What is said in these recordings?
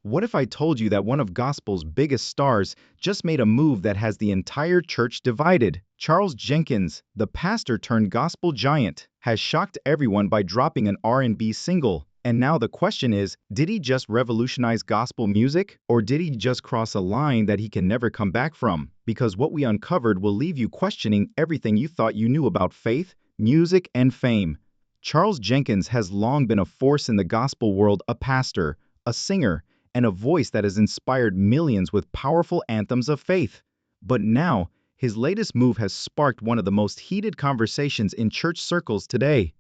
What if I told you that one of gospel's biggest stars just made a move that has the entire church divided? Charles Jenkins, the pastor turned gospel giant, has shocked everyone by dropping an R&B single. And now the question is, did he just revolutionize gospel music? Or did he just cross a line that he can never come back from? Because what we uncovered will leave you questioning everything you thought you knew about faith, music, and fame. Charles Jenkins has long been a force in the gospel world, a pastor, a singer, and a voice that has inspired millions with powerful anthems of faith. But now, his latest move has sparked one of the most heated conversations in church circles today.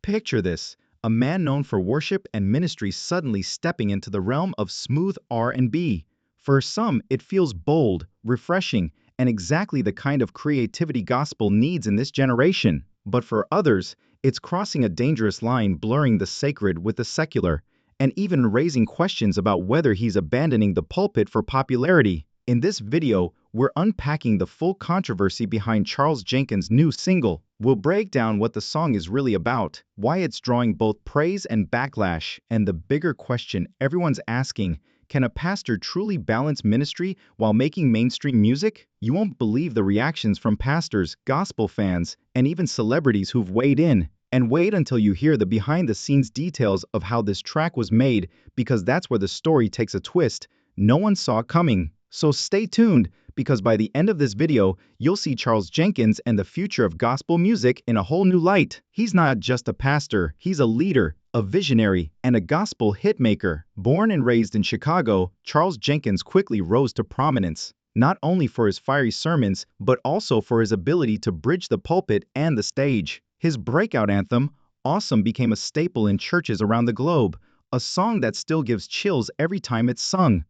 Picture this, a man known for worship and ministry suddenly stepping into the realm of smooth R&B. For some, it feels bold, refreshing, and exactly the kind of creativity gospel needs in this generation. But for others, it's crossing a dangerous line, blurring the sacred with the secular, and even raising questions about whether he's abandoning the pulpit for popularity. In this video, we're unpacking the full controversy behind Charles Jenkins' new single. We'll break down what the song is really about, why it's drawing both praise and backlash, and the bigger question everyone's asking: can a pastor truly balance ministry while making mainstream music? You won't believe the reactions from pastors, gospel fans, and even celebrities who've weighed in. And wait until you hear the behind-the-scenes details of how this track was made, because that's where the story takes a twist no one saw coming. So stay tuned, because by the end of this video, you'll see Charles Jenkins and the future of gospel music in a whole new light. He's not just a pastor, he's a leader, a visionary, and a gospel hitmaker. Born and raised in Chicago, Charles Jenkins quickly rose to prominence, not only for his fiery sermons, but also for his ability to bridge the pulpit and the stage. His breakout anthem, Awesome, became a staple in churches around the globe, a song that still gives chills every time it's sung.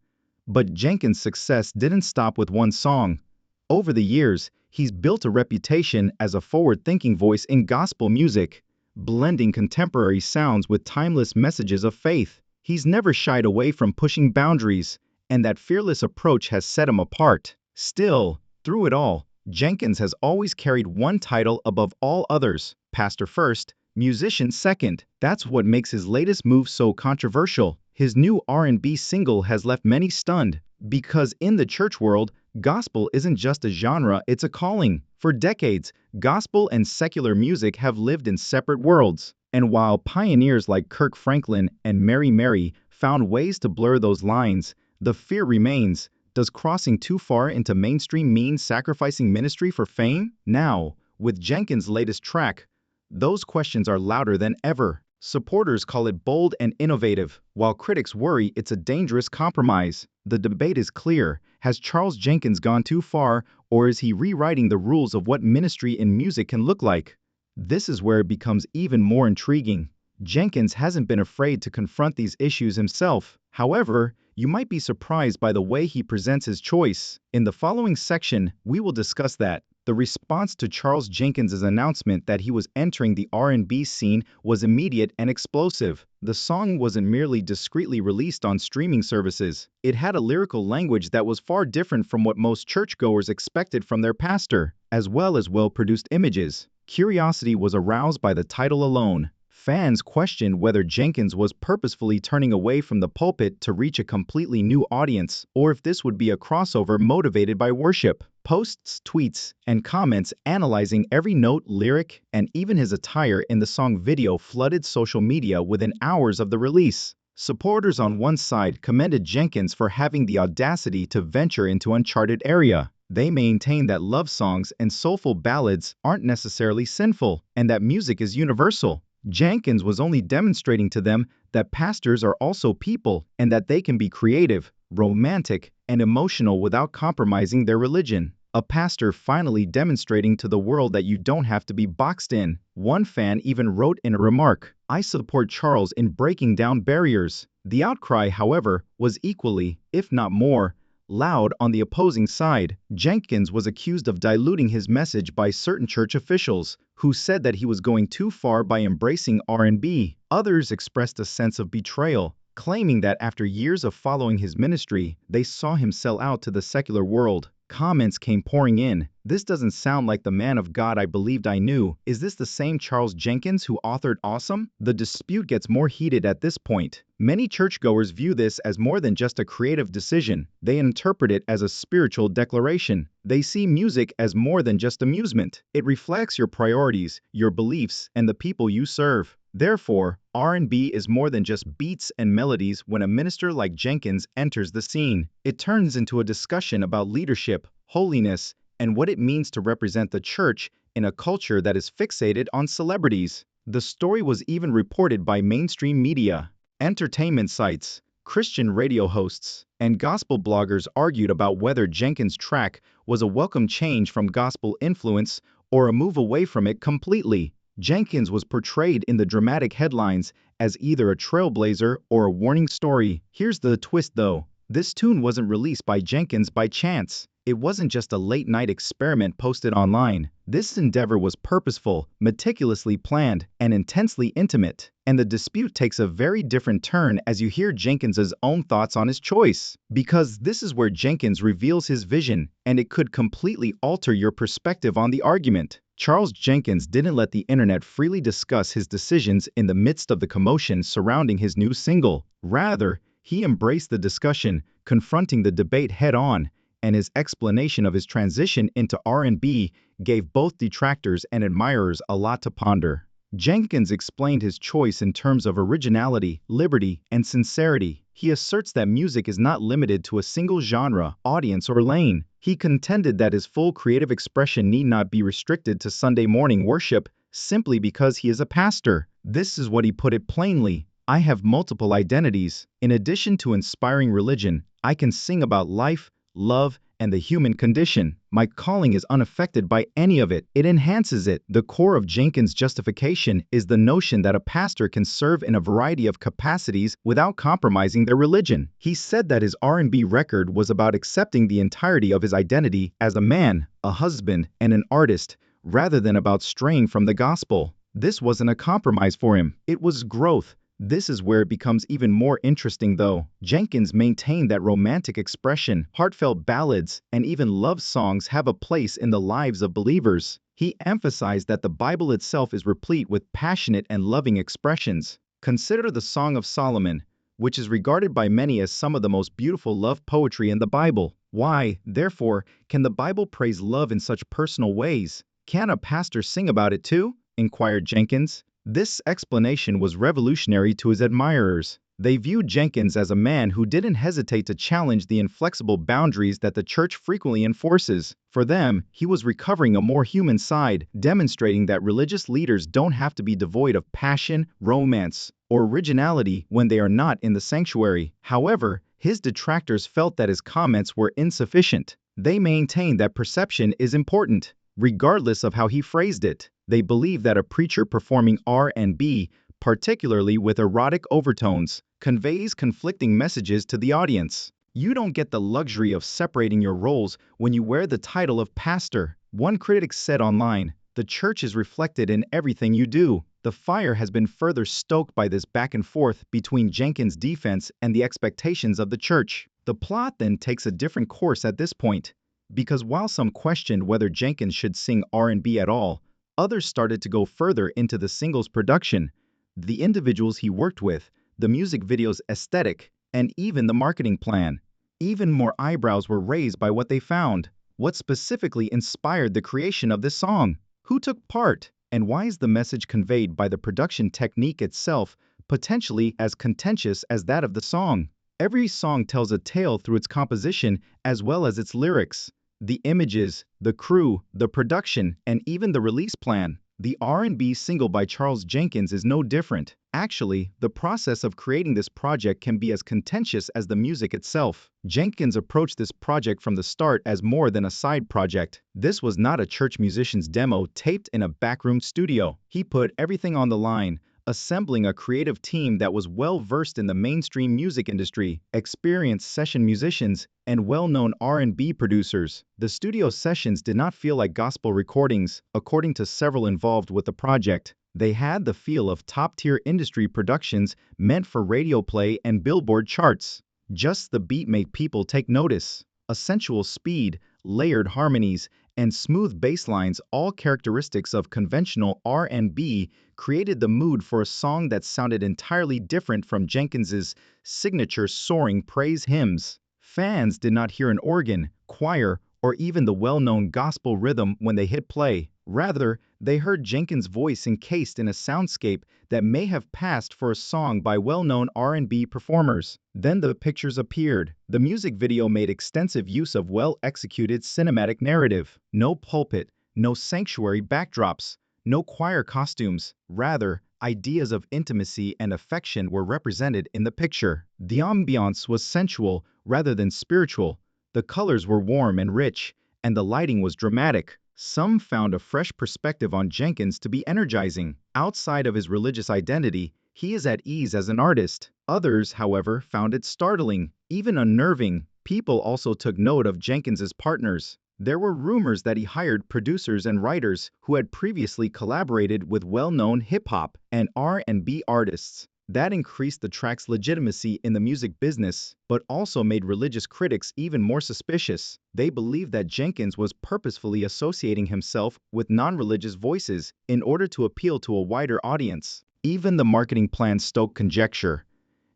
But Jenkins' success didn't stop with one song. Over the years, he's built a reputation as a forward-thinking voice in gospel music, blending contemporary sounds with timeless messages of faith. He's never shied away from pushing boundaries, and that fearless approach has set him apart. Still, through it all, Jenkins has always carried one title above all others: pastor first, musician second. That's what makes his latest move so controversial. His new R&B single has left many stunned, because in the church world, gospel isn't just a genre, it's a calling. For decades, gospel and secular music have lived in separate worlds. And while pioneers like Kirk Franklin and Mary found ways to blur those lines, the fear remains: does crossing too far into mainstream mean sacrificing ministry for fame? Now, with Jenkins' latest track, those questions are louder than ever. Supporters call it bold and innovative, while critics worry it's a dangerous compromise. The debate is clear: has Charles Jenkins gone too far, or is he rewriting the rules of what ministry in music can look like? This is where it becomes even more intriguing. Jenkins hasn't been afraid to confront these issues himself. However, you might be surprised by the way he presents his choice. In the following section, we will discuss that. The response to Charles Jenkins' announcement that he was entering the R&B scene was immediate and explosive. The song wasn't merely discreetly released on streaming services. It had a lyrical language that was far different from what most churchgoers expected from their pastor, as well as well-produced images. Curiosity was aroused by the title alone. Fans questioned whether Jenkins was purposefully turning away from the pulpit to reach a completely new audience, or if this would be a crossover motivated by worship. Posts, tweets, and comments analyzing every note, lyric, and even his attire in the song video flooded social media within hours of the release. Supporters on one side commended Jenkins for having the audacity to venture into uncharted area. They maintained that love songs and soulful ballads aren't necessarily sinful, and that music is universal. Jenkins was only demonstrating to them that pastors are also people, and that they can be creative, romantic, and emotional without compromising their religion. A pastor finally demonstrating to the world that you don't have to be boxed in. One fan even wrote in a remark, "I support Charles in breaking down barriers." The outcry, however, was equally, if not more, loud on the opposing side. Jenkins was accused of diluting his message by certain church officials, who said that he was going too far by embracing R&B. Others expressed a sense of betrayal, claiming that after years of following his ministry, they saw him sell out to the secular world. Comments came pouring in. This doesn't sound like the man of God I believed I knew. Is this the same Charles Jenkins who authored Awesome? The dispute gets more heated at this point. Many churchgoers view this as more than just a creative decision. They interpret it as a spiritual declaration. They see music as more than just amusement. It reflects your priorities, your beliefs, and the people you serve. Therefore, R&B is more than just beats and melodies. When a minister like Jenkins enters the scene, it turns into a discussion about leadership, holiness, and what it means to represent the church in a culture that is fixated on celebrities. The story was even reported by mainstream media. Entertainment sites, Christian radio hosts, and gospel bloggers argued about whether Jenkins' track was a welcome change from gospel influence or a move away from it completely. Jenkins was portrayed in the dramatic headlines as either a trailblazer or a warning story. Here's the twist though. This tune wasn't released by Jenkins by chance. It wasn't just a late-night experiment posted online. This endeavor was purposeful, meticulously planned, and intensely intimate. And the dispute takes a very different turn as you hear Jenkins's own thoughts on his choice. Because this is where Jenkins reveals his vision, and it could completely alter your perspective on the argument. Charles Jenkins didn't let the internet freely discuss his decisions in the midst of the commotion surrounding his new single. Rather, he embraced the discussion, confronting the debate head-on, and his explanation of his transition into R&B gave both detractors and admirers a lot to ponder. Jenkins explained his choice in terms of originality, liberty, and sincerity. He asserts that music is not limited to a single genre, audience, or lane. He contended that his full creative expression need not be restricted to Sunday morning worship simply because he is a pastor. This is what he put it plainly. I have multiple identities. In addition to inspiring religion, I can sing about life, love, and the human condition. My calling is unaffected by any of it. It enhances it. The core of Jenkins' justification is the notion that a pastor can serve in a variety of capacities without compromising their religion. He said that his R&B record was about accepting the entirety of his identity as a man, a husband, and an artist, rather than about straying from the gospel. This wasn't a compromise for him. It was growth. This is where it becomes even more interesting though. Jenkins maintained that romantic expression, heartfelt ballads, and even love songs have a place in the lives of believers. He emphasized that the Bible itself is replete with passionate and loving expressions. Consider the Song of Solomon, which is regarded by many as some of the most beautiful love poetry in the Bible. Why, therefore, can the Bible praise love in such personal ways? Can a pastor sing about it too? Inquired Jenkins. This explanation was revolutionary to his admirers. They viewed Jenkins as a man who didn't hesitate to challenge the inflexible boundaries that the church frequently enforces. For them, he was recovering a more human side, demonstrating that religious leaders don't have to be devoid of passion, romance, or originality when they are not in the sanctuary. However, his detractors felt that his comments were insufficient. They maintained that perception is important, regardless of how he phrased it. They believe that a preacher performing R&B, particularly with erotic overtones, conveys conflicting messages to the audience. You don't get the luxury of separating your roles when you wear the title of pastor. One critic said online, "The church is reflected in everything you do." The fire has been further stoked by this back and forth between Jenkins' defense and the expectations of the church. The plot then takes a different course at this point, because while some questioned whether Jenkins should sing R&B at all, others started to go further into the single's production, the individuals he worked with, the music video's aesthetic, and even the marketing plan. Even more eyebrows were raised by what they found. What specifically inspired the creation of this song? Who took part? And why is the message conveyed by the production technique itself potentially as contentious as that of the song? Every song tells a tale through its composition as well as its lyrics. The images, the crew, the production, and even the release plan. The R&B single by Charles Jenkins is no different. Actually, the process of creating this project can be as contentious as the music itself. Jenkins approached this project from the start as more than a side project. This was not a church musician's demo taped in a backroom studio. He put everything on the line, assembling a creative team that was well-versed in the mainstream music industry, experienced session musicians, and well-known R&B producers. The studio sessions did not feel like gospel recordings, according to several involved with the project. They had the feel of top-tier industry productions meant for radio play and Billboard charts. Just the beat made people take notice. a sensual speed, layered harmonies, and smooth bass lines, all characteristics of conventional R&B, created the mood for a song that sounded entirely different from Jenkins's signature soaring praise hymns. Fans did not hear an organ, choir, or even the well-known gospel rhythm when they hit play. Rather, they heard Jenkins' voice encased in a soundscape that may have passed for a song by well-known R&B performers. Then the pictures appeared. The music video made extensive use of well-executed cinematic narrative. No pulpit, no sanctuary backdrops, no choir costumes. Rather, ideas of intimacy and affection were represented in the picture. The ambiance was sensual rather than spiritual. The colors were warm and rich, and the lighting was dramatic. Some found a fresh perspective on Jenkins to be energizing. Outside of his religious identity, he is at ease as an artist. Others, however, found it startling, even unnerving. People also took note of Jenkins's partners. There were rumors that he hired producers and writers who had previously collaborated with well-known hip-hop and R&B artists. That increased the track's legitimacy in the music business, but also made religious critics even more suspicious. They believed that Jenkins was purposefully associating himself with non-religious voices in order to appeal to a wider audience. Even the marketing plan stoked conjecture.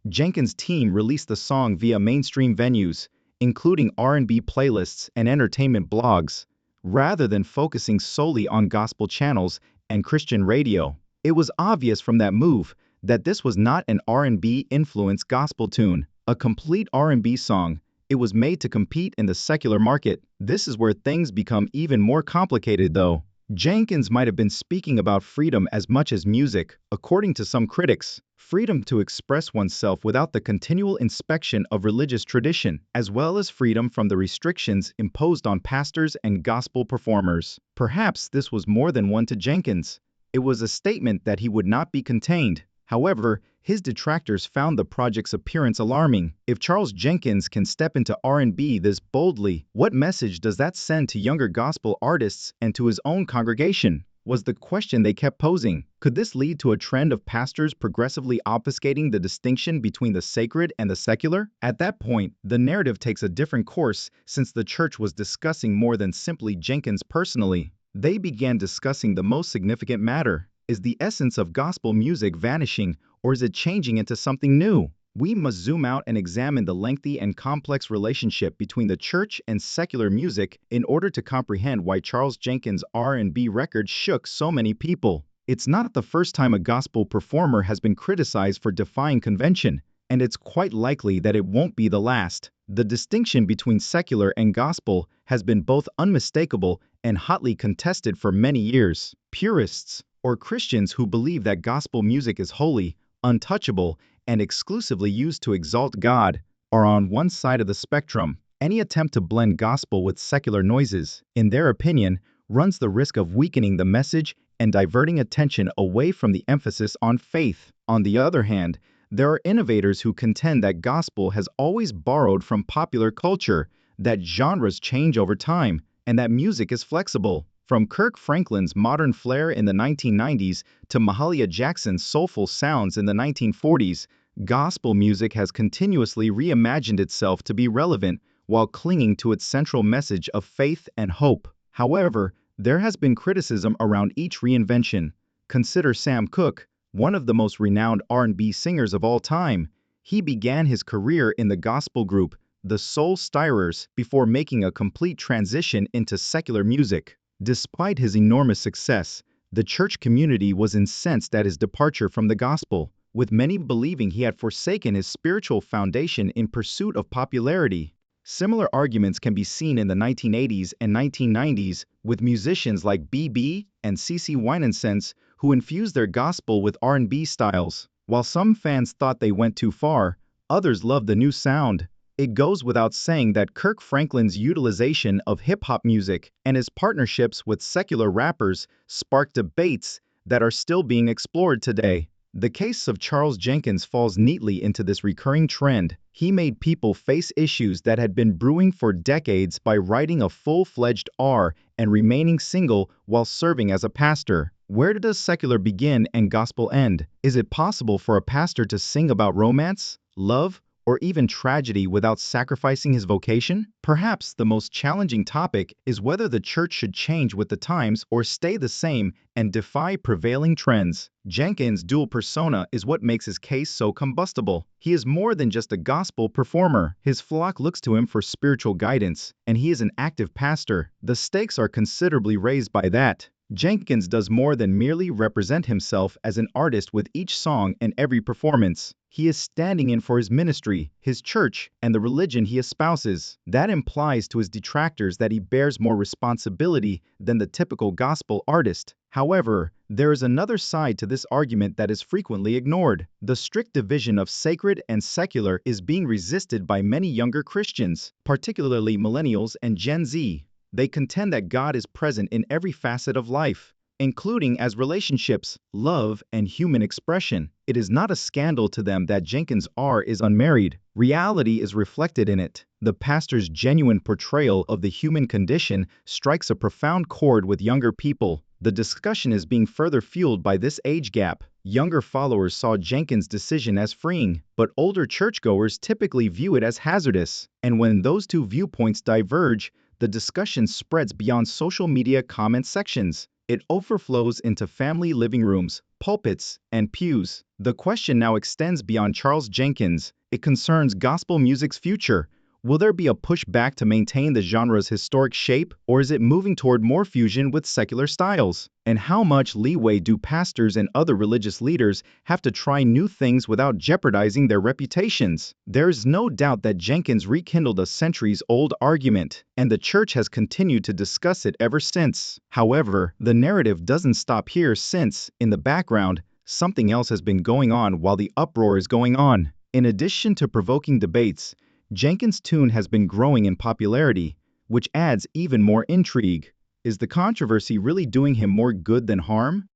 Jenkins' team released the song via mainstream venues, including R&B playlists and entertainment blogs, rather than focusing solely on gospel channels and Christian radio. It was obvious from that move that this was not an R&B-influenced gospel tune, a complete R&B song. It was made to compete in the secular market. This is where things become even more complicated, though. Jenkins might have been speaking about freedom as much as music, according to some critics. Freedom to express oneself without the continual inspection of religious tradition, as well as freedom from the restrictions imposed on pastors and gospel performers. Perhaps this was more than one to Jenkins. It was a statement that he would not be contained. However, his detractors found the project's appearance alarming. If Charles Jenkins can step into R&B this boldly, what message does that send to younger gospel artists and to his own congregation? Was the question they kept posing. Could this lead to a trend of pastors progressively obfuscating the distinction between the sacred and the secular? At that point, the narrative takes a different course, since the church was discussing more than simply Jenkins personally. They began discussing the most significant matter. Is the essence of gospel music vanishing, or is it changing into something new? We must zoom out and examine the lengthy and complex relationship between the church and secular music in order to comprehend why Charles Jenkins' R&B record shook so many people. It's not the first time a gospel performer has been criticized for defying convention, and it's quite likely that it won't be the last. The distinction between secular and gospel has been both unmistakable and hotly contested for many years. Purists, or Christians who believe that gospel music is holy, untouchable, and exclusively used to exalt God, are on one side of the spectrum. Any attempt to blend gospel with secular noises, in their opinion, runs the risk of weakening the message and diverting attention away from the emphasis on faith. On the other hand, there are innovators who contend that gospel has always borrowed from popular culture, that genres change over time, and that music is flexible. From Kirk Franklin's modern flair in the 1990s to Mahalia Jackson's soulful sounds in the 1940s, gospel music has continuously reimagined itself to be relevant while clinging to its central message of faith and hope. However, there has been criticism around each reinvention. Consider Sam Cooke, one of the most renowned R&B singers of all time. He began his career in the gospel group, the Soul Stirrers, before making a complete transition into secular music. Despite his enormous success, the church community was incensed at his departure from the gospel, with many believing he had forsaken his spiritual foundation in pursuit of popularity. Similar arguments can be seen in the 1980s and 1990s with musicians like B.B. and C.C. Winans who infused their gospel with R&B styles. While some fans thought they went too far, others loved the new sound. It goes without saying that Kirk Franklin's utilization of hip-hop music and his partnerships with secular rappers sparked debates that are still being explored today. The case of Charles Jenkins falls neatly into this recurring trend. He made people face issues that had been brewing for decades by writing a full-fledged R and remaining single while serving as a pastor. Where does secular begin and gospel end? Is it possible for a pastor to sing about romance, love, or even tragedy without sacrificing his vocation? Perhaps the most challenging topic is whether the church should change with the times or stay the same and defy prevailing trends. Jenkins' dual persona is what makes his case so combustible. He is more than just a gospel performer. His flock looks to him for spiritual guidance, and he is an active pastor. The stakes are considerably raised by that. Jenkins does more than merely represent himself as an artist with each song and every performance. He is standing in for his ministry, his church, and the religion he espouses. That implies to his detractors that he bears more responsibility than the typical gospel artist. However, there is another side to this argument that is frequently ignored. The strict division of sacred and secular is being resisted by many younger Christians, particularly millennials and Gen Z. They contend that God is present in every facet of life, including as relationships, love, and human expression. It is not a scandal to them that Jenkins R. is unmarried. Reality is reflected in it. The pastor's genuine portrayal of the human condition strikes a profound chord with younger people. The discussion is being further fueled by this age gap. Younger followers saw Jenkins' decision as freeing, but older churchgoers typically view it as hazardous. And when those two viewpoints diverge, the discussion spreads beyond social media comment sections. It overflows into family living rooms, pulpits, and pews. The question now extends beyond Charles Jenkins. It concerns gospel music's future. Will there be a pushback to maintain the genre's historic shape, or is it moving toward more fusion with secular styles? And how much leeway do pastors and other religious leaders have to try new things without jeopardizing their reputations? There is no doubt that Jenkins rekindled a centuries-old argument, and the church has continued to discuss it ever since. However, the narrative doesn't stop here since, in the background, something else has been going on while the uproar is going on. In addition to provoking debates, Jenkins' tune has been growing in popularity, which adds even more intrigue. Is the controversy really doing him more good than harm?